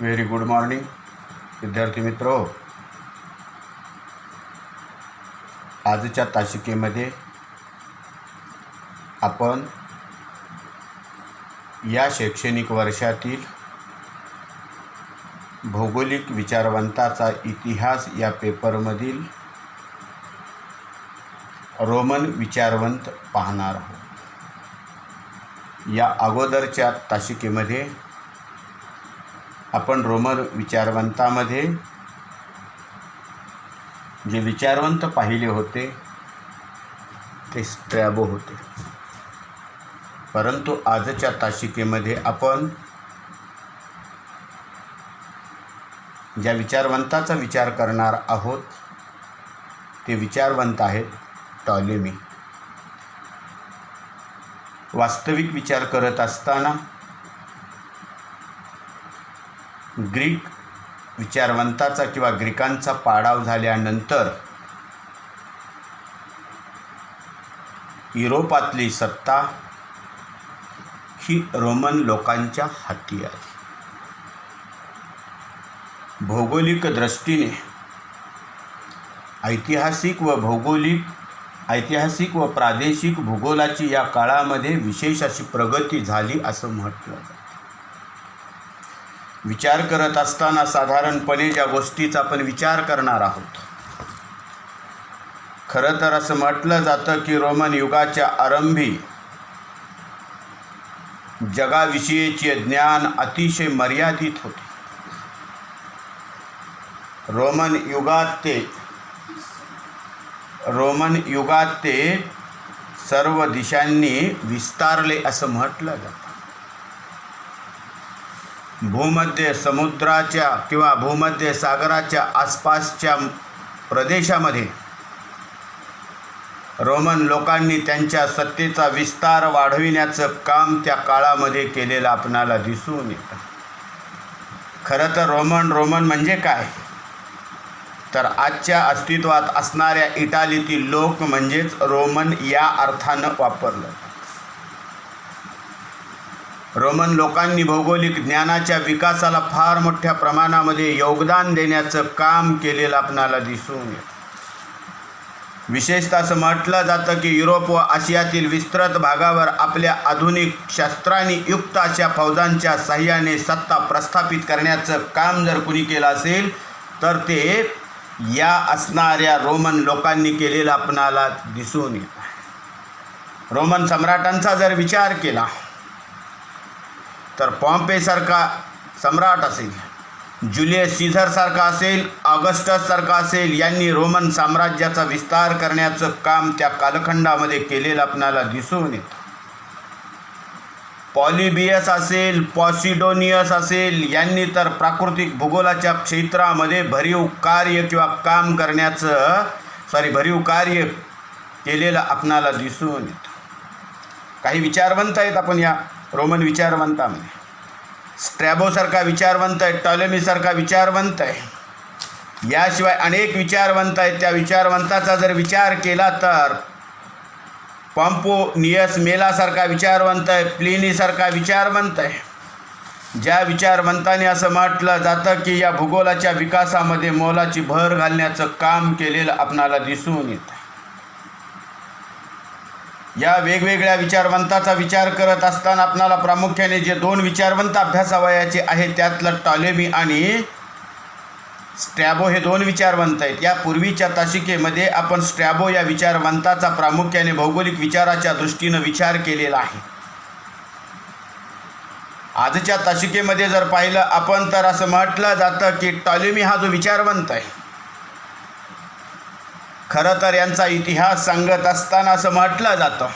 Very good morning विद्यार्थी मित्रो. आजच्या तासिकेमध्ये आपण या शैक्षणिक वर्षातील भौगोलिक विचारवंताचा इतिहास या पेपरमधील रोमन विचारवंत पाहणार आहोत. या अगोदरच्या तासिकेमध्ये आपण रोमन विचारवंतामध्ये जे विचारवंत पाहिले होते ते स्ट्रॅबो होते, परंतु आजच्या तासिकेमध्ये आपण ज्या विचारवंताचा विचार करणार आहोत ते विचारवंत आहेत टॉलेमी. वास्तविक विचार करत असताना ग्रीक विचारवंताचा किंवा ग्रीकांचा पाडाव झाल्यानंतर युरोपातली सत्ता ही रोमन लोकांच्या हाती आली. भौगोलिक दृष्टीने ऐतिहासिक व प्रादेशिक भूगोलाची या काळामध्ये विशेष अशी प्रगती झाली असं म्हटलं जातं. विचार करत असताना साधारणपणे ज्या गोष्टीचा आपण विचार करणार आहोत, खरं तर असं म्हटलं जातं की रोमन युगाच्या आरंभी जगाविषयीचे ज्ञान अतिशय मर्यादित होते. रोमन युगात ते सर्व दिशांनी विस्तारले असं म्हटलं जातं. भूमध्य समुद्राच्या किंवा भूमध्य सागराच्या आसपासच्या प्रदेशामध्ये रोमन लोकांनी त्यांच्या सत्तेचा विस्तार वाढविण्याचं काम त्या काळामध्ये केलेलं आपणाला दिसून येतं. खरं तर रोमन म्हणजे काय, तर आजच्या अस्तित्वात असणाऱ्या इटालीतील लोक म्हणजेच रोमन या अर्थानं वापरलं. रोमन लोकांनी भौगोलिक ज्ञानाच्या विकासाला फार मोठ्या प्रमाणामध्ये योगदान देण्याचं काम केलेलं आपणाला दिसून येतं. विशेषतः असं म्हटलं जातं की युरोप व आशियातील विस्तृत भागावर आपल्या आधुनिक शस्त्रांनी युक्त अशा फौजांच्या साह्याने सत्ता प्रस्थापित करण्याचं काम जर कुणी केलं असेल तर ते या असणाऱ्या रोमन लोकांनी केलेलं आपणाला दिसून येतं. रोमन सम्राटांचा जर विचार केला तर पॉम्पेसारखा सम्राट असेल, जुलियस सीझरसारखा असेल, ऑगस्टससारखा असेल, यांनी रोमन साम्राज्याचा विस्तार करण्याचं काम त्या कालखंडामध्ये केलेलं आपणाला दिसून येतं. पॉलिबियस असेल, पॉसिडोनियस असेल, यांनी तर प्राकृतिक भूगोलाच्या क्षेत्रामध्ये भरीव कार्य केलेलं आपणाला दिसून येतं. काही विचारवंत आहेत आपण या रोमन विचारवंतामध्ये. स्ट्रॅबोसारखा विचारवंत आहे, टॉलेमीसारखा विचारवंत आहे, याशिवाय अनेक विचारवंत आहेत. त्या विचारवंताचा जर विचार केला तर पॉम्पोनियस मेलासारखा विचारवंत आहे, प्लिनीसारखा विचारवंत आहे. ज्या विचारवंताने असं म्हटलं जातं की या भूगोलाच्या विकासामध्ये मोलाची भर घालण्याचं काम केलेलं आपणाला दिसून येतं. या वेगवेगळ्या विचारवंताचा विचार करत असताना आपणाला प्रामुख्याने जे दोन विचारवंत अभ्यासावयाचे आहेत त्यातलं टॉलेमी आणि स्ट्रॅबो हे दोन विचारवंत आहेत. या पूर्वीच्या तासिकेमध्ये आपण स्ट्रॅबो या विचारवंताचा प्रामुख्याने भौगोलिक विचाराच्या दृष्टीनं विचार केलेला आहे. आजच्या तासिकेमध्ये जर पाहिलं आपण तर असं म्हटलं जातं की टॉलेमी हा जो विचारवंत आहे, खरं तर यांचा इतिहास सांगत असताना असं म्हटलं जातं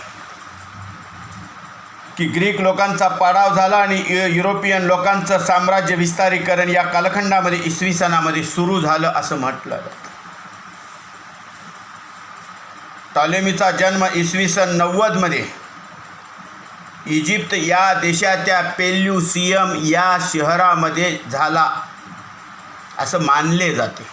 की ग्रीक लोकांचा पाडाव झाला आणि युरोपियन लोकांचं साम्राज्य विस्तारीकरण या कालखंडामध्ये इसवी सनामध्ये सुरू झालं असं म्हटलं जातं. टॉलेमीचा जन्म इसवी सन 90मध्ये इजिप्त या देशाच्या पेल्युसियम या शहरामध्ये झाला असं मानले जाते.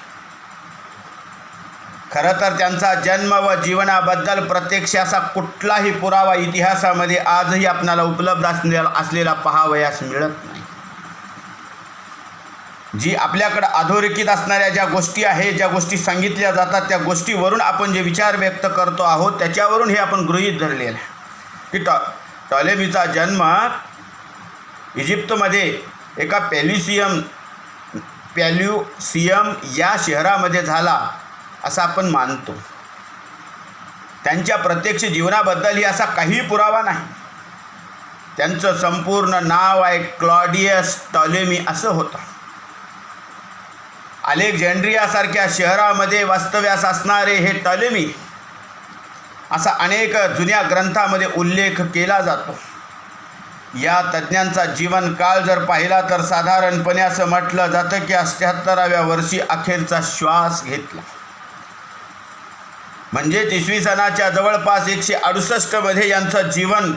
खरं तर त्यांचा जन्म व जीवनाबद्दल प्रत्यक्ष असा कुठलाही पुरावा इतिहासामध्ये आजही आपल्याला उपलब्ध असलेला पाहावयास मिळत नाही. जी आपल्याकडं अधोरेखित असणाऱ्या ज्या गोष्टी आहेत, ज्या गोष्टी सांगितल्या जातात, त्या गोष्टीवरून आपण जे विचार व्यक्त करतो आहोत त्याच्यावरून हे आपण गृहीत धरलेलं आहे की टॉलेमीचा जन्म इजिप्तमध्ये एका पॅल्युसियम या शहरामध्ये झाला असं आपण मानतो. त्यांच्या प्रत्यक्ष जीवनाबद्दलही असा काही पुरावा नाही. त्यांचं संपूर्ण नाव आहे क्लॉडियस टॉलेमी असं होतं. अलेक्झांड्रियासारख्या शहरामध्ये वास्तव्यास असणारे हे टॉलेमी असा अनेक जुन्या ग्रंथामध्ये उल्लेख केला जातो. या तज्ज्ञांचा जीवनकाळ जर पाहिला तर साधारणपणे असं म्हटलं जातं की 78व्या वर्षी अखेरचा श्वास घेतला. म्हणजेच इसवी सनाच्या जवळपास 168 मध्ये यांचं जीवन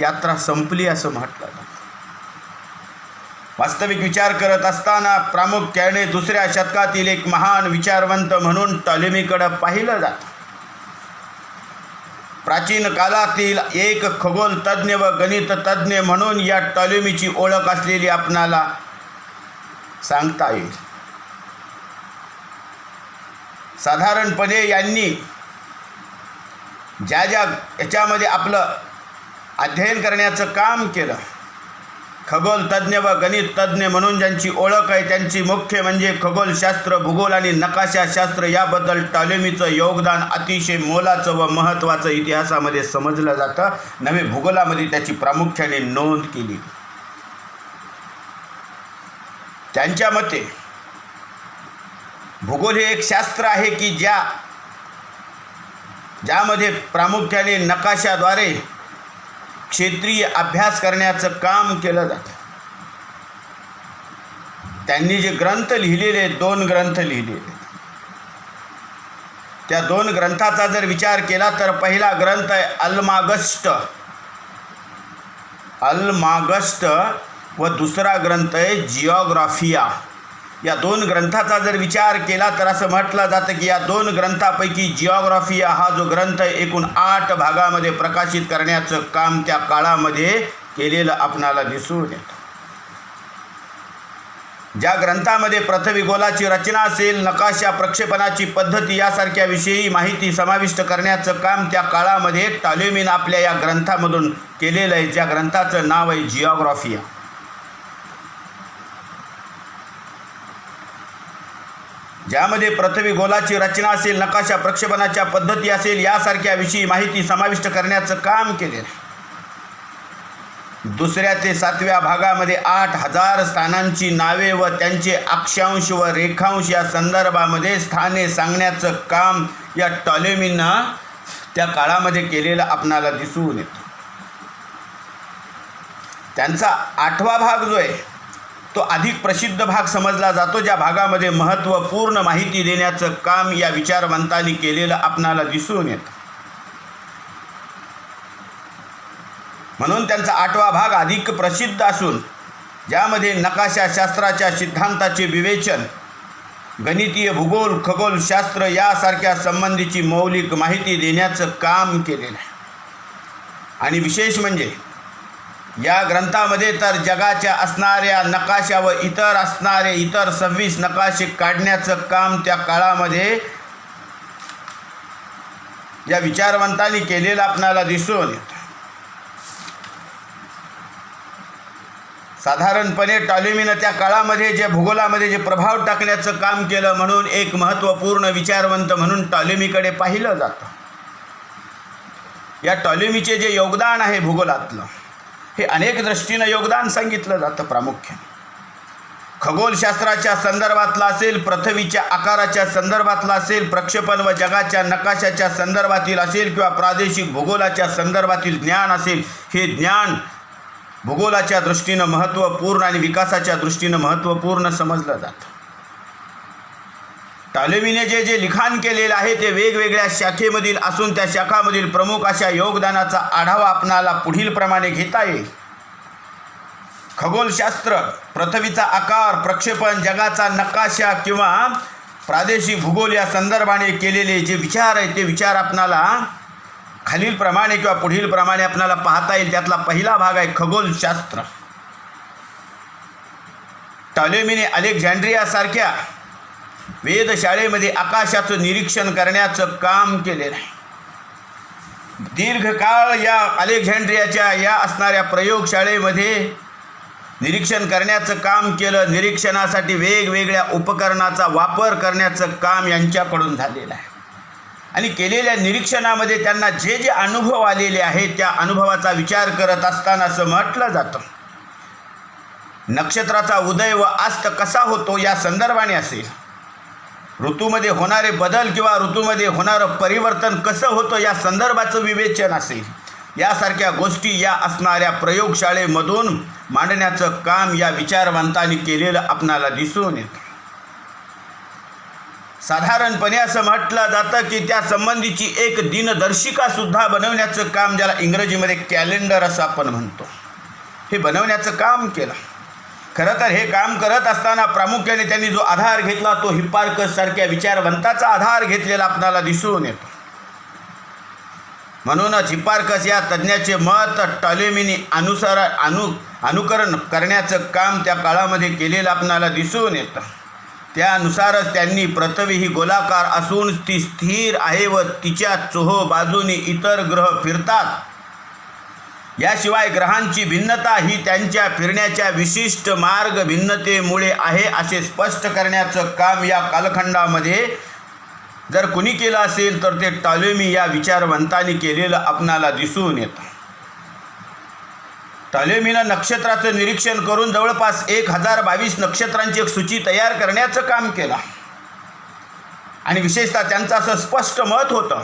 यात्रा संपली असं म्हटलं जातं. वास्तविक विचार करत असताना प्रामुख्याने 2ऱ्या शतकातील एक महान विचारवंत म्हणून टॉलेमीकडे पाहिलं जातं. प्राचीन काळातील एक खगोल तज्ज्ञ व गणित तज्ज्ञ म्हणून या टॉलेमीची ओळख असलेली आपणाला सांगता येईल. साधारणपणे यांनी ज्या याच्यामध्ये आपलं अध्ययन करण्याचं काम केलं, खगोल तज्ज्ञ व गणित तज्ज्ञ म्हणून ज्यांची ओळख आहे त्यांची मुख्य म्हणजे खगोलशास्त्र, भूगोल आणि नकाशाशास्त्र याबद्दल टॉलेमीचं योगदान अतिशय मोलाचं व महत्त्वाचं इतिहासामध्ये समजलं जातं. नवे भूगोलामध्ये त्याची प्रामुख्याने नोंद केली. त्यांच्या मते भूगोल हे एक शास्त्र आहे की ज्यामध्ये प्रामुख्याने नकाशाद्वारे क्षेत्रीय अभ्यास करण्याचं काम केलं जातं. त्यांनी जे ग्रंथ लिहिलेले, 2 ग्रंथ लिहिलेले, त्या 2 ग्रंथाचा जर विचार केला तर पहिला ग्रंथ आहे अल्मागस्ट व दुसरा ग्रंथ आहे जिओग्राफिया. या 2 ग्रंथाचा जर विचार केला तर असं म्हटलं जातं की या 2 ग्रंथापैकी जिओग्राफिया हा जो ग्रंथ आहे एकूण 8 भागामध्ये प्रकाशित करण्याचं काम त्या काळामध्ये केलेलं आपणाला दिसून येतं. ज्या ग्रंथामध्ये पृथ्वीगोलाची रचना असेल, नकाशा, प्रक्षेपणाची पद्धती यासारख्या विषयी माहिती समाविष्ट करण्याचं काम त्या काळामध्ये टॉलेमीनं आपल्या या ग्रंथामधून केलेलं आहे, ज्या ग्रंथाचं नाव आहे जिओग्राफिया. ज्यामध्ये पृथ्वीगोलाची रचना असेल, नकाशा, प्रक्षेपणाच्या पद्धती असेल यासारख्या विषयी माहिती समाविष्ट करण्याचं काम केलेलं आहे. 2ऱ्या ते 7व्या भागामध्ये 8000 स्थानांची नावे व त्यांचे अक्षांश व रेखांश या संदर्भामध्ये स्थाने सांगण्याचं काम या टॉलेमीनं त्या काळामध्ये केलेलं आपणाला दिसून येतं. त्यांचा 8वा भाग जो आहे तो अधिक प्रसिद्ध भाग समजला जातो, ज्या भागामध्ये महत्त्वपूर्ण माहिती देण्याचं काम या विचारवंतांनी केलेलं आपणाला दिसून येतं. म्हणून त्यांचा 8वा भाग अधिक प्रसिद्ध असून ज्यामध्ये नकाशाशास्त्राच्या सिद्धांताचे विवेचन, गणितीय, भूगोल, खगोलशास्त्र यासारख्या संबंधीची मौलिक माहिती देण्याचं काम केलेलं आहे. आणि विशेष म्हणजे या ग्रंथामध्ये तर जगाच्या असणाऱ्या नकाशा व इतर 26 नकाशे काढण्याचं काम त्या काळामध्ये या विचारवंतांनी केलेलं आपणाला दिसून येतं. साधारणपणे टॉलेमीनं त्या काळामध्ये जे भूगोलामध्ये जे प्रभाव टाकण्याचं काम केलं म्हणून एक महत्त्वपूर्ण विचारवंत म्हणून टॉलेमीकडे पाहिलं जातं. या टॉलेमीचे जे योगदान आहे भूगोलातलं हे अनेक दृष्टीनं योगदान सांगितलं जातं. प्रामुख्याने खगोलशास्त्राच्या संदर्भातला असेल, पृथ्वीच्या आकाराच्या संदर्भातला असेल, प्रक्षेपण व जगाच्या नकाशाच्या संदर्भातील असेल किंवा प्रादेशिक भूगोलाच्या संदर्भातील ज्ञान असेल, हे ज्ञान भूगोलाच्या दृष्टीनं महत्त्वपूर्ण आणि विकासाच्या दृष्टीनं महत्त्वपूर्ण समजलं जातं. टॉलेमीने जे लिखाण केलेलं आहे ते वेगवेगळ्या शाखेमधील असून त्या शाखामधील प्रमुख अशा योगदानाचा आढावा आपणाला पुढील प्रमाणे घेता येईल. खगोलशास्त्र, पृथ्वीचा आकार, प्रक्षेपण, जगाचा नकाशा किंवा प्रादेशिक भूगोल या संदर्भाने केलेले जे विचार आहेत ते विचार आपणाला खालीलप्रमाणे किंवा पुढील प्रमाणे आपल्याला पाहता येईल. त्यातला पहिला भाग आहे खगोलशास्त्र. टॉलेमीने अलेक्झांड्रियासारख्या वेधशाळेमध्ये आकाशाचं निरीक्षण करण्याचं काम केलेलं आहे. दीर्घकाळ या अलेक्झांड्रियाच्या या असणाऱ्या प्रयोगशाळेमध्ये निरीक्षण करण्याचं काम केलं. निरीक्षणासाठी वेगवेगळ्या उपकरणाचा वापर करण्याचं काम यांच्याकडून झालेलं आहे. आणि केलेल्या निरीक्षणामध्ये त्यांना जे जे अनुभव आलेले आहेत त्या अनुभवाचा विचार करत असताना असं म्हटलं जातं, नक्षत्राचा उदय व अस्त कसा होतो या संदर्भाने असेल, ऋतूमध्ये होणारे बदल किंवा ऋतूमध्ये होणारं परिवर्तन कसं होतं या संदर्भाचं विवेचन असेल, यासारख्या गोष्टी या असणाऱ्या प्रयोगशाळेमधून मांडण्याचं काम या विचारवंतांनी केलेलं आपणाला दिसून येतं. साधारणपणे असं म्हटलं जातं की त्या संबंधीची एक दिनदर्शिकासुद्धा बनवण्याचं काम, ज्याला इंग्रजीमध्ये कॅलेंडर असं आपण म्हणतो, हे बनवण्याचं काम केलं. खरं तर हे काम करत असताना प्रामुख्याने त्यांनी जो आधार घेतला तो हिप्पार्कस सारख्या विचारवंताचा आधार घेतलेला आपणाला दिसून येतो. म्हणूनच हिप्पार्कस या तज्ज्ञाचे मत टॉलेमीने अनुकरण करण्याचं काम त्या काळामध्ये केलेलं आपणाला दिसून येतं. त्यानुसारच त्यांनी पृथ्वी ही गोलाकार असून ती स्थिर आहे व तिच्या चोहो बाजूनी इतर ग्रह फिरतात, याशिवाय ग्रहांची भिन्नता ही त्यांच्या फिरण्याच्या विशिष्ट मार्ग भिन्नतेमुळे आहे असे स्पष्ट करण्याचं काम या कालखंडामध्ये जर कुणी केलं असेल तर ते टॉलेमी या विचारवंतांनी केलेलं आपणाला दिसून येतं. टॉलेमीनं नक्षत्राचं निरीक्षण करून जवळपास 1022 नक्षत्रांची एक सूची तयार करण्याचं काम केलं. आणि विशेषतः त्यांचं असं स्पष्ट मत होतं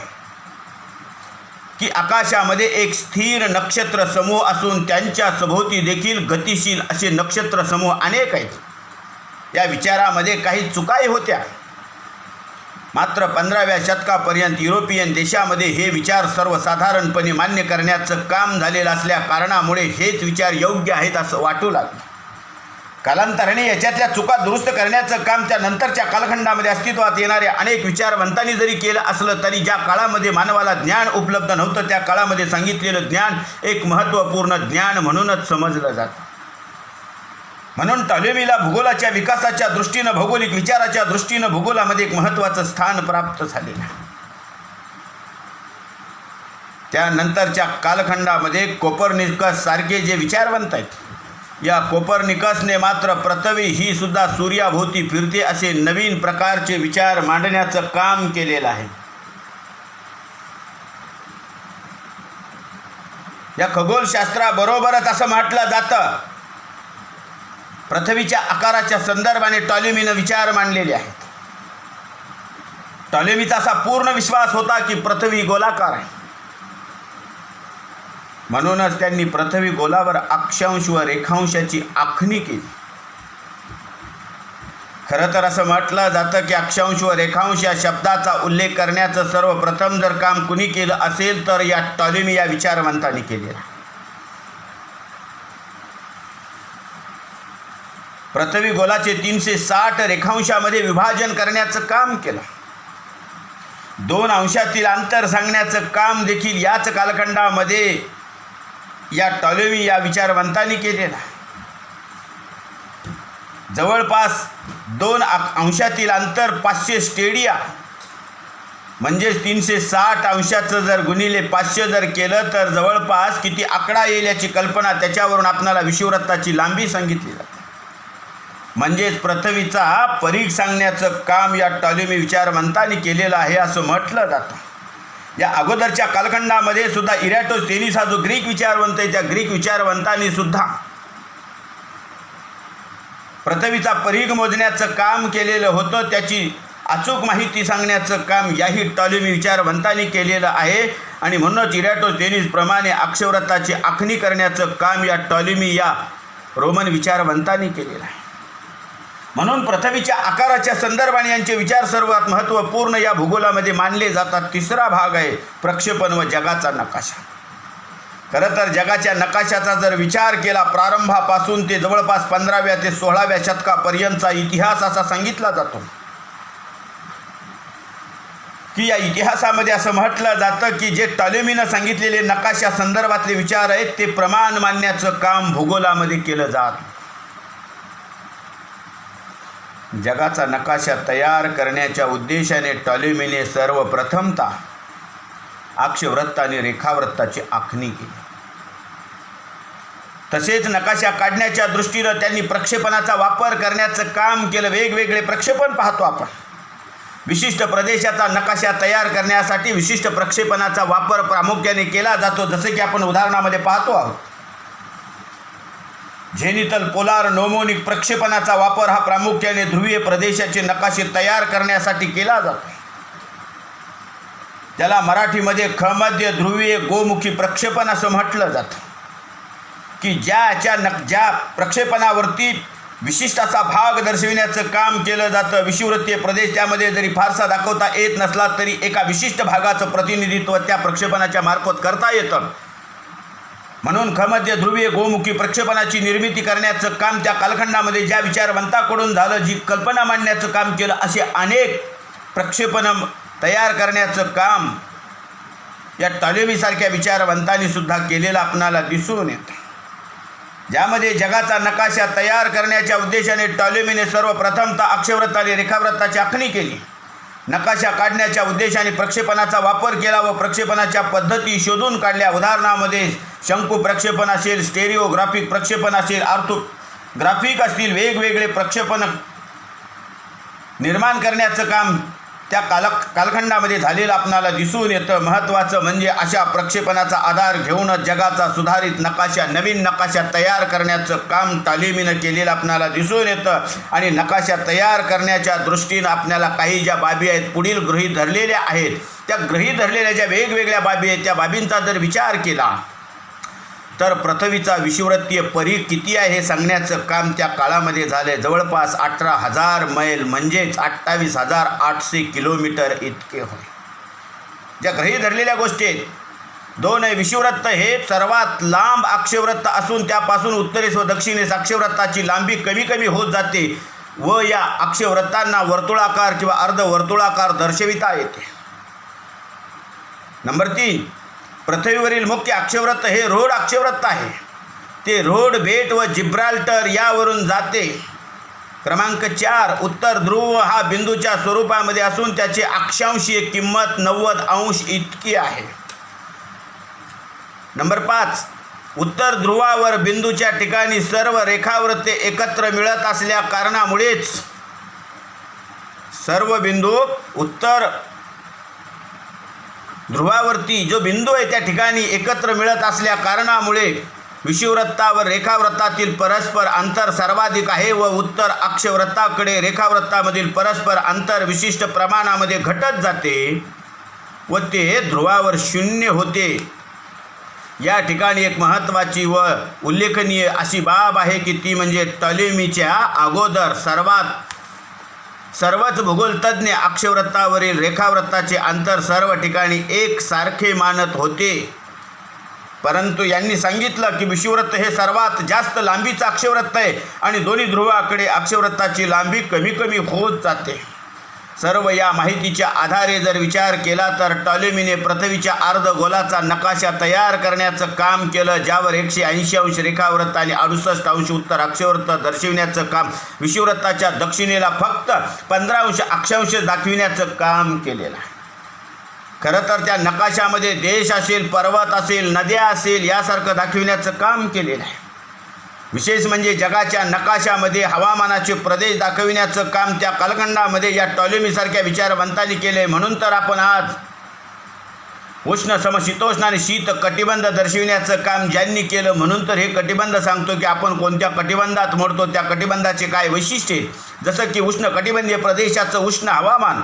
की आकाशामध्ये एक स्थिर नक्षत्र समूह असून त्यांच्या सभोवती देखील गतिशील असे नक्षत्र समूह अनेक आहेत. या विचारामध्ये काही चुकाही होत्या, मात्र 15व्या शतकापर्यंत युरोपियन देशामध्ये हे विचार सर्वसाधारणपणे मान्य करण्याचं काम झालेलं असल्या कारणामुळे हेच विचार योग्य आहेत असं वाटू लागलं. कालांतराने याच्यातल्या चुका दुरुस्त करण्याचं काम त्या नंतरच्या कालखंडामध्ये अस्तित्वात येणाऱ्या अनेक विचारवंतांनी जरी केलं असलं तरी ज्या काळामध्ये मानवाला ज्ञान उपलब्ध नव्हतं त्या काळामध्ये सांगितलेलं ज्ञान एक महत्त्वपूर्ण ज्ञान म्हणूनच समजलं जातं. म्हणून टॉलेमीला भूगोलाच्या विकासाच्या दृष्टीनं, भौगोलिक विचाराच्या दृष्टीनं भूगोलामध्ये एक महत्त्वाचं स्थान प्राप्त झालेलं आहे. त्यानंतरच्या कालखंडामध्ये कोपर्निकस सारखे जे विचारवंत आहेत, या कोपर्निकसने मात्र पृथ्वी ही सुद्धा सूर्याभोवती फिरते असे नवीन प्रकारचे विचार मांडण्याचं काम केलेलं आहे. या खगोलशास्त्राबरोबरच असं म्हटलं जातं, पृथ्वीच्या आकाराच्या संदर्भाने टॉलेमीनं विचार मांडलेले आहेत. टॉलेमीचा असा पूर्ण विश्वास होता की पृथ्वी गोलाकार आहे. म्हणूनच त्यांनी पृथ्वी गोलावर अक्षांश व रेखांशाची आखणी केली. खरं तर असं म्हटलं जातं की अक्षांश व रेखांश या शब्दाचा उल्लेख करण्याचं सर्वप्रथम जर काम कुणी केलं असेल तर या टॉलेमी या विचारवंतांनी केलेलं. पृथ्वी गोलाचे 360 रेखांशामध्ये विभाजन करण्याचं काम केलं. 2 अंशातील अंतर सांगण्याचं काम देखील याच कालखंडामध्ये या टॉलेमी या विचारवंतांनी केलेला. जवळपास 2 अंशातील अंतर 500 स्टेडिया म्हणजेच 360 अंशाचं जर गुणिले 500 जर केलं तर जवळपास किती आकडा येईल याची कल्पना त्याच्यावरून आपणाला विषुववृत्ताची लांबी सांगितली जाते. म्हणजेच पृथ्वीचा परीघ सांगण्याचं काम या टॉलेमी विचारवंतांनी केलेलं आहे असं म्हटलं जातं. या अगोदरच्या कालखंडामध्ये सुद्धा इरॅटोस्थेनीस हा जो ग्रीक विचारवंत आहे त्या ग्रीक विचारवंतांनी सुद्धा पृथ्वीचा परीघ मोजण्याचं काम केलेलं होतं. त्याची अचूक माहिती सांगण्याचं काम याही टॉलेमी विचारवंतांनी केलेलं आहे. आणि म्हणूनच इरॅटोस्थेनीस प्रमाणे अक्षवृत्ताची आखणी करण्याचं काम या टॉलेमी या रोमन विचारवंतांनी केलेलं आहे. म्हणून पृथ्वीच्या आकाराच्या संदर्भाने यांचे विचार सर्वात महत्त्वपूर्ण या भूगोलामध्ये मानले जातात. तिसरा भाग आहे प्रक्षेपण व जगाचा नकाशा. खरं तर जगाच्या नकाशाचा जर विचार केला प्रारंभापासून ते जवळपास 15व्या ते 16व्या शतकापर्यंतचा इतिहास असा सांगितला जातो की या इतिहासामध्ये असं म्हटलं जातं की जे टॉलेमीनं सांगितलेले नकाशा संदर्भातले विचार आहेत ते प्रमाण मानण्याचं काम भूगोलामध्ये केलं जात. जगाचा नकाशा तयार करण्याच्या उद्देशाने टॉलेमीने सर्वप्रथमतः अक्षवृत्त आणि रेखावृत्ताची आखणी केली. तसेच नकाशा काढण्याच्या दृष्टीनं त्यांनी प्रक्षेपणाचा वापर करण्याचं काम केलं. वेगवेगळे प्रक्षेपण पाहतो आपण. विशिष्ट प्रदेशाचा नकाशा तयार करण्यासाठी विशिष्ट प्रक्षेपणाचा वापर प्रामुख्याने केला जातो. जसे की आपण उदाहरणामध्ये पाहतो आहोत. झेनिथल पोलार नोमोनिक प्रक्षेपणाचा वापर हा प्रामुख्याने ध्रुवीय प्रदेशाचे नकाशे तयार करण्यासाठी केला जातो. त्याला मराठीमध्ये खमध्य ध्रुवीय गोमुखी प्रक्षेपण असं म्हटलं जातं, की ज्या प्रक्षेपणावरती विशिष्ट असा भाग दर्शविण्याचं काम केलं जातं. विषुववृत्तीय प्रदेश त्यामध्ये जरी फारसा दाखवता येत नसला तरी एका विशिष्ट भागाचं प्रतिनिधित्व त्या प्रक्षेपणाच्या मार्फत करता येतं. म्हणून खमध्य ध्रुवीय गोमुखी प्रक्षेपणाची निर्मिती करण्याचं काम त्या कालखंडामध्ये ज्या विचारवंताकडून झालं, जी कल्पना मांडण्याचं काम केलं, असे अनेक प्रक्षेपण तयार करण्याचं काम या टॉलेमीसारख्या विचारवंतांनी सुद्धा केलेलं आपणाला दिसून येतं. ज्यामध्ये जगाचा नकाशा तयार करण्याच्या उद्देशाने टॉलेमीने सर्वप्रथमतः अक्षवृत्त आणि रेखावृत्ताची आखणी केली. नकाशा काढण्याच्या उद्देशाने प्रक्षेपणाचा वापर केला व प्रक्षेपणाच्या पद्धती शोधून काढल्या. उदाहरणामध्ये शंकू प्रक्षेपण असेल, स्टेरिओग्राफिक प्रक्षेपण असेल, ऑर्थोग्राफिक असतील, वेगवेगळे प्रक्षेपण निर्माण करण्याचं काम त्या कालखंडामध्ये झालेलं आपणाला दिसून येतं. महत्त्वाचं म्हणजे अशा प्रक्षेपणाचा आधार घेऊनच जगाचा सुधारित नकाशा, नवीन नकाशा तयार करण्याचं काम टॉलेमीनं केलेलं आपणाला दिसून येतं. आणि नकाशा तयार करण्याच्या दृष्टीनं आपल्याला काही ज्या बाबी आहेत पुढील गृहीत धरलेल्या आहेत, त्या गृहीत धरलेल्या ज्या वेगवेगळ्या बाबी आहेत त्या बाबींचा जर विचार केला तर पृथ्वीचा विषुववृत्तीय परिघ किती आहे हे सांगण्याचं काम त्या काळामध्ये झाले. जवळपास 18,000 मैल म्हणजेच 28,800 किलोमीटर इतके होय. ज्या गृहीत धरलेल्या गोष्टी आहेत, दोन आहे. विषुववृत्त हे सर्वात लांब अक्षवृत्त असून त्यापासून उत्तरेस व दक्षिणेस अक्षवृत्ताची लांबी कमी कमी होत जाते व या अक्षवृत्तांना वर्तुळाकार किंवा अर्धवर्तुळाकार दर्शविता येते. नंबर 3, पृथ्वीवरील मुख्य अक्षवृत्त हे रोड अक्षवृत्त आहे. ते रोड बेट व जिब्राल्टर यावरून जाते. क्रमांक 4, उत्तर ध्रुव हा बिंदूच्या स्वरूपामध्ये असून त्याची अक्षांशीय किंमत 90 अंश इतकी आहे. नंबर 5, उत्तर ध्रुवावर बिंदूच्या ठिकाणी सर्व रेखावृत्ते एकत्र मिळत असल्या कारणामुळेच सर्व बिंदू उत्तर ध्रुवावरती जो बिंदू आहे त्या ठिकाणी एकत्र मिळत असल्या कारणामुळे विषुववृत्तावर रेखावृत्तातील परस्पर अंतर सर्वाधिक आहे व उत्तर अक्षवृत्ताकडे रेखावृत्तामधील परस्पर अंतर विशिष्ट प्रमाणामध्ये घटत जाते व ते ध्रुवावर 0 होते. या ठिकाणी एक महत्त्वाची व उल्लेखनीय अशी बाब आहे की ती म्हणजे टॉलेमीच्या अगोदर सर्वच भूगोलतज्ञ अक्षवृत्तावरील रेखावृत्ताचे अंतर सर्व ठिकाणी एकसारखे मानत होते. परंतु यांनी सांगितलं की विषुववृत्त हे सर्वात जास्त लांबीचं अक्षवृत्त आहे आणि दोन्ही ध्रुवाकडे अक्षवृत्ताची लांबी कमी कमी होत जाते. सर्व या माहितीच्या आधारे जर विचार केला तर टॉलेमीने पृथ्वीच्या अर्धगोलाचा नकाशा तयार करण्याचं काम केलं, ज्यावर 180 अंश रेखावृत्त आणि 68 अंश उत्तर अक्षवृत्त दर्शविण्याचं काम, विषुववृत्ताच्या दक्षिणेला फक्त 15 अंश अक्षांश दाखविण्याचं काम केलेलं आहे. खरं तर त्या नकाशामध्ये देश असेल, पर्वत असेल, नद्या असेल यासारखं दाखविण्याचं काम केलेलं आहे. विशेष म्हणजे जगाच्या नकाशामध्ये हवामानाचे प्रदेश दाखविण्याचं काम त्या कालखंडामध्ये या टॉलेमीसारख्या विचारवंतांनी केले. म्हणून तर आपण आज उष्ण, समशीतोष्ण आणि शीत कटिबंध दर्शविण्याचं काम ज्यांनी केलं. म्हणून तर हे कटिबंध सांगतो की आपण कोणत्या कटिबंधात मोडतो, त्या कटिबंधाचे काय वैशिष्ट्ये. जसं की उष्ण कटिबंधीय प्रदेशाचं उष्ण हवामान,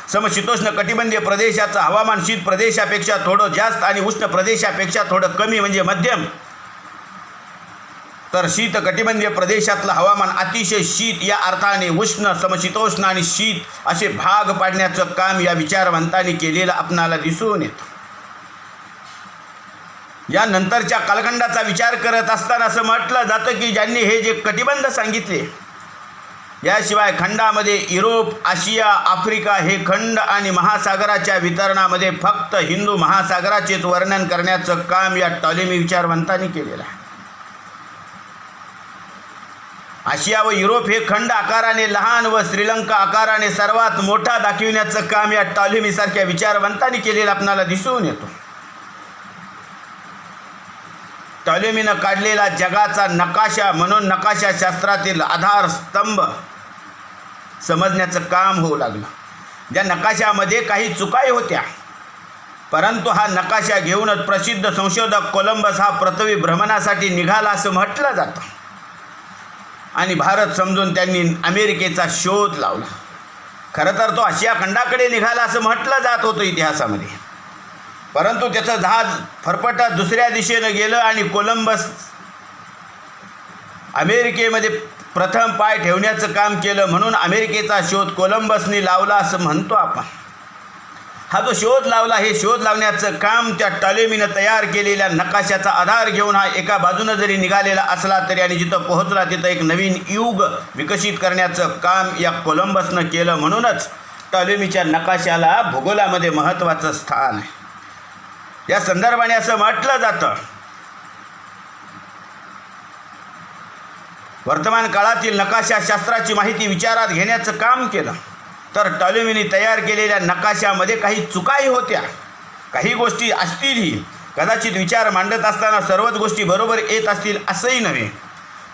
समशीतोष्ण कटिबंधीय प्रदेशाचं हवामान शीत प्रदेशापेक्षा थोडं जास्त आणि उष्ण प्रदेशापेक्षा थोडं कमी म्हणजे मध्यम. तर शीत कटिबंधीय प्रदेशातलं हवामान अतिशय शीत या अर्थाने उष्ण, समशीतोष्ण आणि शीत असे भाग पाडण्याचं काम या विचारवंतांनी केलेलं आपणाला दिसून येतं. या नंतरच्या कालखंडाचा विचार करत असताना असं म्हटलं जातं की ज्यांनी हे जे कटिबंध सांगितले, याशिवाय खंडामध्ये युरोप, आशिया, आफ्रिका हे खंड आणि महासागराच्या वितरणामध्ये फक्त हिंदू महासागराचेच वर्णन करण्याचं काम या टॉलेमी विचारवंतांनी केलेलं आहे. आशिया व युरोप हे खंड आकाराने लहान व श्रीलंका आकाराने सर्वात मोठा दाखविण्याचं काम या टॉलेमीसारख्या विचारवंतांनी केलेलं आपल्याला दिसून येतो. टॉलेमीनं काढलेला जगाचा नकाशा म्हणून नकाशाशास्त्रातील आधारस्तंभ समजण्याचं काम होऊ लागलं. ज्या नकाशामध्ये काही चुकाही होत्या, परंतु हा नकाशा घेऊनच प्रसिद्ध संशोधक कोलंबस हा पृथ्वी भ्रमणासाठी निघाला असं म्हटलं जातं. आणि भारत समजून त्यांनी अमेरिकेचा शोध लावला. खरं तर तो आशिया खंडाकडे निघाला असं म्हटलं जात होतं इतिहासामध्ये, परंतु त्याचं जहाज फरफटत दुसऱ्या दिशेनं गेलं आणि कोलंबस अमेरिकेमध्ये प्रथम पाय ठेवण्याचं काम केलं. म्हणून अमेरिकेचा शोध कोलंबसने लावला असं म्हणतो आपण. हा जो शोध लावला, हे शोध लावण्याचं काम त्या टॉलेमीनं तयार केलेल्या नकाशाचा आधार घेऊन हा एका बाजूनं जरी निघालेला असला तरी आणि जिथं पोहोचला तिथं एक नवीन युग विकसित करण्याचं काम या कोलंबसनं केलं. म्हणूनच टॉलेमीच्या नकाशाला भूगोलामध्ये महत्त्वाचं स्थान आहे. या संदर्भाने असं म्हटलं जातं, वर्तमान काळातील नकाशाशास्त्राची माहिती विचारात घेण्याचं काम केलं तर टॉलेमीने तयार केलेल्या नकाशामध्ये काही चुकाही होत्या. काही गोष्टी असतीलही, कदाचित विचार मांडत असताना सर्वच गोष्टी बरोबर येत असतील असंही नव्हे.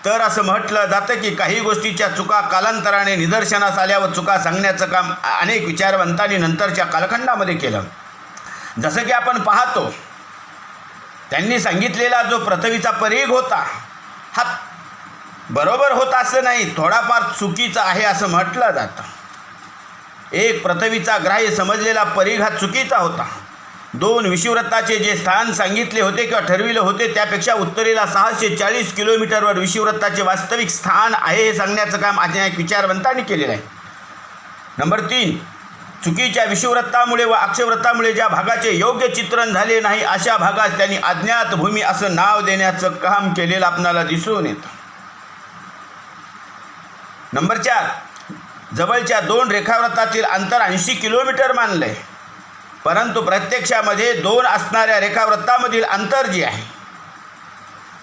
तर असं म्हटलं जातं की काही गोष्टीच्या चुका कालांतराने निदर्शनास आल्या व चुका सांगण्याचं काम अनेक विचारवंतांनी नंतरच्या कालखंडामध्ये केलं. जसं की आपण पाहतो, त्यांनी सांगितलेला जो पृथ्वीचा परिघ होता हा बरोबर होता असं नाही, थोडाफार चुकीचा आहे असं म्हटलं जातं. एक पृथ्वीचा ग्राह्य समजलेला परिघ हा चुकीचा होता. 2 विषुववृत्ताचे जे स्थान सांगितले होते किंवा ठरविले होते त्यापेक्षा उत्तरेला 640 किलोमीटरवर विषुववृत्ताचे वास्तविक स्थान आहे हे सांगण्याचं काम अनेक विचारवंतांनी केलेलं आहे. नंबर 3, चुकीच्या विषुववृत्तामुळे व अक्षवृत्तामुळे ज्या भागाचे योग्य चित्रण झाले नाही अशा भागास त्यांनी अज्ञात भूमी असं नाव देण्याचं काम केलेलं आपल्याला दिसून येतं. नंबर 4, जवळच्या 2 रेखावृत्तातील अंतर 80 किलोमीटर मानलं आहे, परंतु प्रत्यक्षामध्ये 2 असणाऱ्या रेखावृत्तामधील अंतर जे आहे,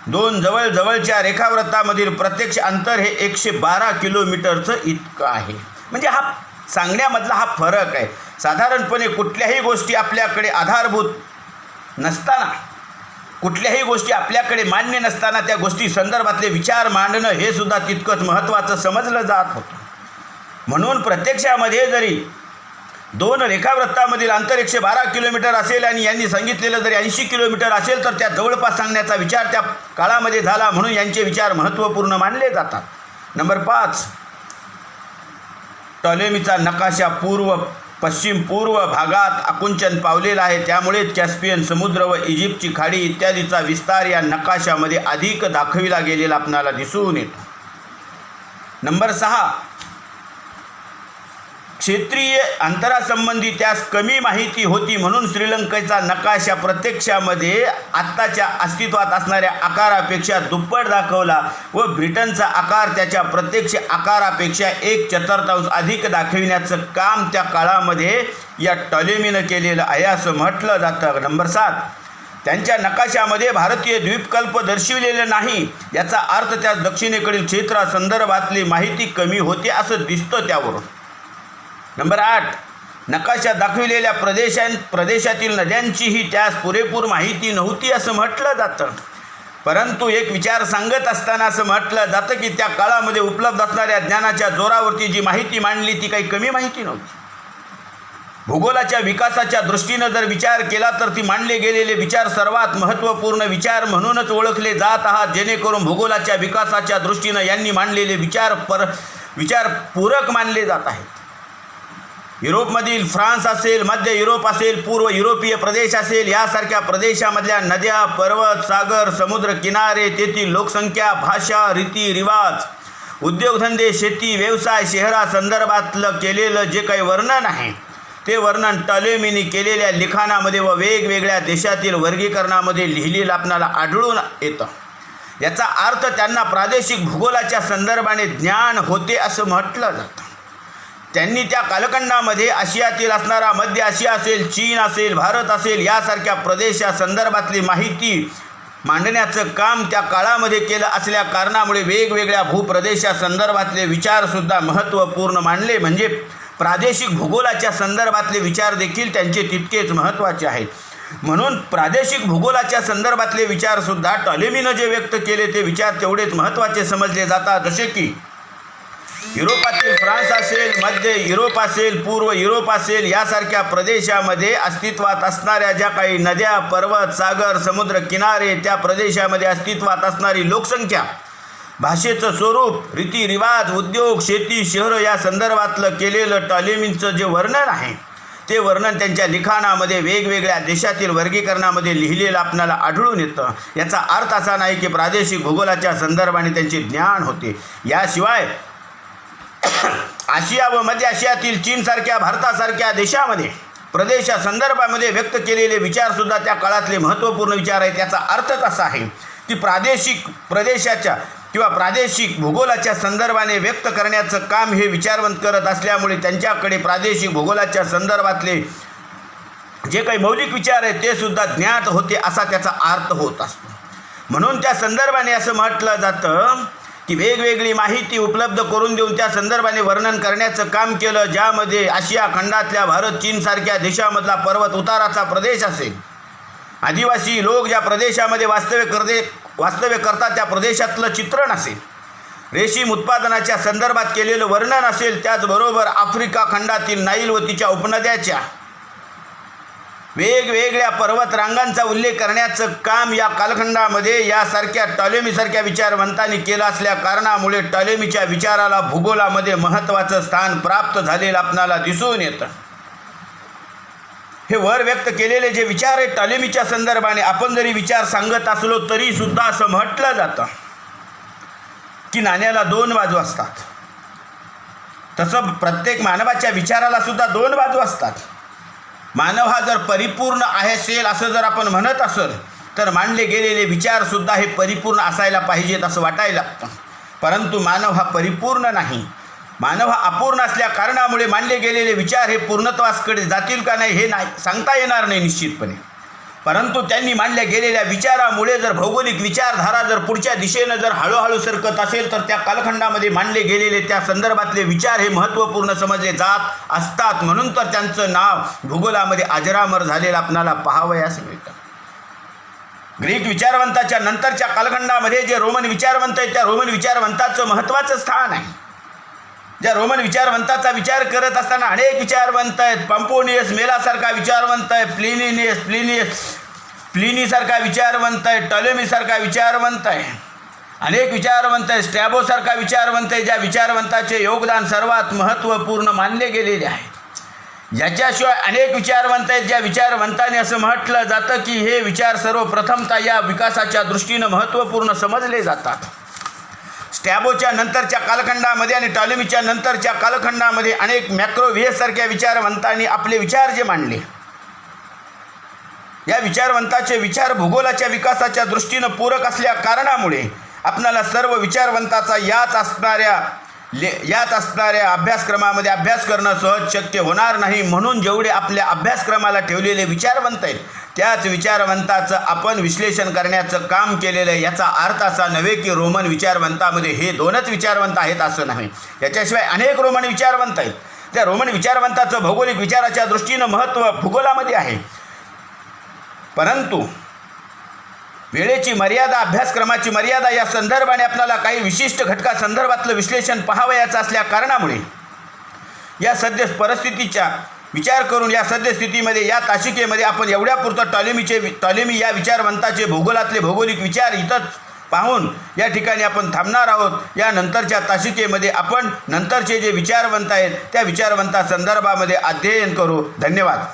2 जवळच्या रेखावृत्तामधील प्रत्यक्ष अंतर हे 112 किलोमीटरचं इतकं आहे. म्हणजे हा सांगण्यामधला हा फरक आहे. साधारणपणे कुठल्याही गोष्टी आपल्याकडे आधारभूत नसताना, कुठल्याही गोष्टी आपल्याकडे मान्य नसताना त्या गोष्टी संदर्भातले विचार मांडणं हे सुद्धा तितकंच महत्त्वाचं समजलं जात होतं. म्हणून प्रत्यक्षामध्ये जरी 2 रेखावृत्तामधील अंतर 112 किलोमीटर असेल आणि यांनी सांगितलेलं जरी 80 किलोमीटर असेल तर त्या जवळपास सांगण्याचा विचार त्या काळामध्ये झाला, म्हणून यांचे विचार महत्त्वपूर्ण मानले जातात. नंबर 5, टॉलेमीचा नकाशा पश्चिम पूर्व भागात आकुंचन पावलेला आहे, त्यामुळे कॅस्पियन समुद्र व इजिप्तची खाडी इत्यादीचा विस्तार या नकाशामध्ये अधिक दाखविला गेलेला आपल्याला दिसून येतो. नंबर 6, क्षेत्रीय अंतरासंबंधी त्यास कमी माहिती होती, म्हणून श्रीलंकेचा नकाशा प्रत्यक्षामध्ये आत्ताच्या अस्तित्वात असणाऱ्या आकारापेक्षा दुप्पट दाखवला व ब्रिटनचा आकार त्याच्या प्रत्यक्ष आकारापेक्षा 1/4 अधिक दाखविण्याचं काम त्या काळामध्ये या टॉलेमीनं केलेलं आहे असं म्हटलं जातं. नंबर 7, त्यांच्या नकाशामध्ये भारतीय द्वीपकल्प दर्शविलेले नाही, याचा अर्थ त्या दक्षिणेकडील क्षेत्रासंदर्भातली माहिती कमी होते असं दिसतं त्यावरून. नंबर 8, नकाशात दाखविलेल्या प्रदेशातील नद्यांचीही त्यास पुरेपूर माहिती नव्हती असं म्हटलं जातं. परंतु एक विचार सांगत असताना असं म्हटलं जातं की त्या काळामध्ये उपलब्ध असणाऱ्या ज्ञानाच्या जोरावरती जी माहिती मांडली ती काही कमी माहिती नव्हती. भूगोलाच्या विकासाच्या दृष्टीनं जर विचार केला तर ती मांडले गेलेले विचार सर्वात महत्त्वपूर्ण विचार म्हणूनच ओळखले जात आहात, जेणेकरून भूगोलाच्या विकासाच्या दृष्टीनं यांनी मांडलेले विचार पूरक मानले जात आहेत. युरोपमधील फ्रान्स असेल, मध्य युरोप असेल, पूर्व युरोपीय प्रदेश असेल, यासारख्या प्रदेशामधल्या नद्या, पर्वत, सागर, समुद्र किनारे, तेथील लोकसंख्या, भाषा, रीतिरिवाज, उद्योगधंदे, शेती, व्यवसाय, शहरासंदर्भातलं केलेलं जे काही वर्णन आहे ते वर्णन टॉलेमीने केलेल्या लिखाणामध्ये व वेगवेगळ्या देशातील वर्गीकरणामध्ये लिहिलेलं आपल्याला आढळून येतं. याचा अर्थ त्यांना प्रादेशिक भूगोलाच्या संदर्भाने ज्ञान होते असं म्हटलं जातं. त्यांनी त्या कालखंडामध्ये आशियातील असणारा मध्य आशिया असेल, चीन असेल, भारत असेल यासारख्या प्रदेशासंदर्भातली माहिती मांडण्याचं काम त्या काळामध्ये केलं असल्या कारणामुळे वेगवेगळ्या भूप्रदेशासंदर्भातले विचारसुद्धा महत्त्वपूर्ण मानले. म्हणजे प्रादेशिक भूगोलाच्या संदर्भातले विचार देखील त्यांचे तितकेच महत्त्वाचे आहेत. म्हणून प्रादेशिक भूगोलाच्या संदर्भातले विचारसुद्धा टॉलेमीनं जे व्यक्त केले ते विचार तेवढेच महत्त्वाचे समजले जातात. जसे की युरोपातील फ्रान्स असेल, मध्य युरोप असेल, पूर्व युरोप असेल यासारख्या प्रदेशामध्ये अस्तित्वात असणाऱ्या ज्या काही नद्या, पर्वत, सागर, समुद्र किनारे, त्या प्रदेशामध्ये अस्तित्वात असणारी लोकसंख्या, भाषेचं स्वरूप, रीतिरिवाज, उद्योग, शेती, शहरं या संदर्भातलं केलेलं टॉलेमींचं जे वर्णन आहे ते वर्णन त्यांच्या लिखाणामध्ये वेगवेगळ्या देशातील वर्गीकरणामध्ये लिहिलेलं आपल्याला आढळून येतं. याचा अर्थ असा नाही की प्रादेशिक भूगोलाच्या संदर्भाने त्यांचे ज्ञान होते. याशिवाय आशिया व मध्य आशियातील चीनसारख्या, भारतासारख्या देशामध्ये प्रदेशासंदर्भामध्ये व्यक्त केलेले विचारसुद्धा त्या काळातले महत्त्वपूर्ण विचार आहेत. याचा अर्थच असा आहे की प्रादेशिक प्रदेशाच्या किंवा प्रादेशिक भूगोलाच्या संदर्भाने व्यक्त करण्याचं काम हे विचारवंत करत असल्यामुळे त्यांच्याकडे प्रादेशिक भूगोलाच्या संदर्भातले जे काही मौलिक विचार आहेत ते सुद्धा ज्ञात होते असा त्याचा अर्थ होत असतो. म्हणून त्या संदर्भाने असं म्हटलं जातं की वेगवेगळी माहिती उपलब्ध करून देऊन त्या संदर्भाने वर्णन करण्याचं काम केलं. ज्यामध्ये आशिया खंडातल्या भारत, चीनसारख्या देशामधला पर्वत उताराचा प्रदेश असेल, आदिवासी लोक ज्या प्रदेशामध्ये वास्तव्य करतात त्या प्रदेशातलं चित्रण असेल, रेशीम उत्पादनाच्या संदर्भात केलेलं वर्णन असेल, त्याचबरोबर आफ्रिका खंडातील नाईल व तिच्या उपनद्याच्या वेगवेगळ्या पर्वत रांगांचा उल्लेख करण्याचं काम या कालखंडामध्ये यासारख्या टॉलेमीसारख्या विचारवंतांनी केलं असल्या कारणामुळे टॉलेमीच्या विचाराला भूगोलामध्ये महत्त्वाचं स्थान प्राप्त झालेलं आपणाला दिसून येतं. हे वर व्यक्त केलेले जे विचार आहेत टॉलेमीच्या संदर्भाने आपण जरी विचार सांगत असलो तरी सुद्धा असं म्हटलं जातं की नाण्याला दोन बाजू असतात. तसं प्रत्येक मानवाच्या विचाराला सुद्धा दोन बाजू असतात. मानव हा जर परिपूर्ण असेल असं जर आपण म्हणत असेल तर मांडले गेलेले विचारसुद्धा हे परिपूर्ण असायला पाहिजेत असं वाटायला लागतं. परंतु मानव हा परिपूर्ण नाही. मानव हा अपूर्ण असल्या कारणामुळे मांडले गेलेले विचार हे पूर्णत्वासकडे जातील का नाही हे सांगता येणार नाही निश्चितपणे. परंतु त्यांनी मांडल्या गेलेल्या विचारामुळे जर भौगोलिक विचारधारा जर पुढच्या दिशेनं जर हळूहळू सरकत असेल तर त्या कालखंडामध्ये मांडले गेलेले त्या संदर्भातले विचार हे महत्त्वपूर्ण समजले जात असतात. म्हणून तर त्यांचं नाव भूगोलामध्ये अजरामर झालेलं आपणाला पाहावयास मिळतं. ग्रीक विचारवंताच्या नंतरच्या कालखंडामध्ये जे रोमन विचारवंत आहेत त्या रोमन विचारवंताचं महत्त्वाचं स्थान आहे. ज्या रोमन विचारवंताचा विचार करत असताना अनेक विचारवंत आहेत. पॉम्पोनियस मेलासारखा विचारवंत आहे, प्लिनीसारखा विचारवंत आहे, टॉलेमीसारखा विचारवंत आहे, अनेक विचारवंत आहे, स्ट्रॅबोसारखा विचारवंत आहे, ज्या विचारवंताचे योगदान सर्वात महत्त्वपूर्ण मानले गेलेले आहे. याच्याशिवाय अनेक विचारवंत आहेत ज्या विचारवंताने असं म्हटलं जातं की हे विचार सर्वप्रथमतः या विकासाच्या दृष्टीनं महत्त्वपूर्ण समजले जातात. स्टॅबोच्या नंतरच्या कालखंडामध्ये आणि टॉलेमीच्या नंतरच्या कालखंडामध्ये अनेक मॅक्रोव्हियससारख्या विचारवंतांनी आपले विचार जे मांडले, या विचारवंताचे विचार भूगोलाच्या विकासाच्या दृष्टीनं पूरक असल्या कारणामुळे आपणाला सर्व विचारवंताचा याच असणाऱ्या अभ्यासक्रमामध्ये अभ्यास करणं सहज शक्य होणार नाही. म्हणून जेवढे आपल्या अभ्यासक्रमाला ठेवलेले विचारवंत आहेत त्याच विचारवंताचं आपण विश्लेषण करण्याचं काम केलेलं आहे. याचा अर्थ असा नव्हे की रोमन विचारवंतामध्ये हे दोनच विचारवंत आहेत असं नाही. याच्याशिवाय अनेक रोमन विचारवंत आहेत. त्या रोमन विचारवंताचं भौगोलिक विचाराच्या दृष्टीनं महत्त्व भूगोलामध्ये आहे. परंतु वेळेची मर्यादा, अभ्यासक्रमाची मर्यादा या संदर्भाने आपल्याला काही विशिष्ट घटकासंदर्भातलं विश्लेषण पाहावयाचं असल्या कारणामुळे या सद्य परिस्थितीचा विचार करून या सद्यस्थितीमध्ये या तासिकेमध्ये आपण एवढ्यापुरतं टॉलेमी या विचारवंताचे भूगोलातले भौगोलिक विचार इथंच पाहून या ठिकाणी आपण थांबणार आहोत. या नंतरच्या तासिकेमध्ये आपण नंतरचे जे विचारवंत आहेत त्या विचारवंता संदर्भामध्ये अध्ययन करू. धन्यवाद.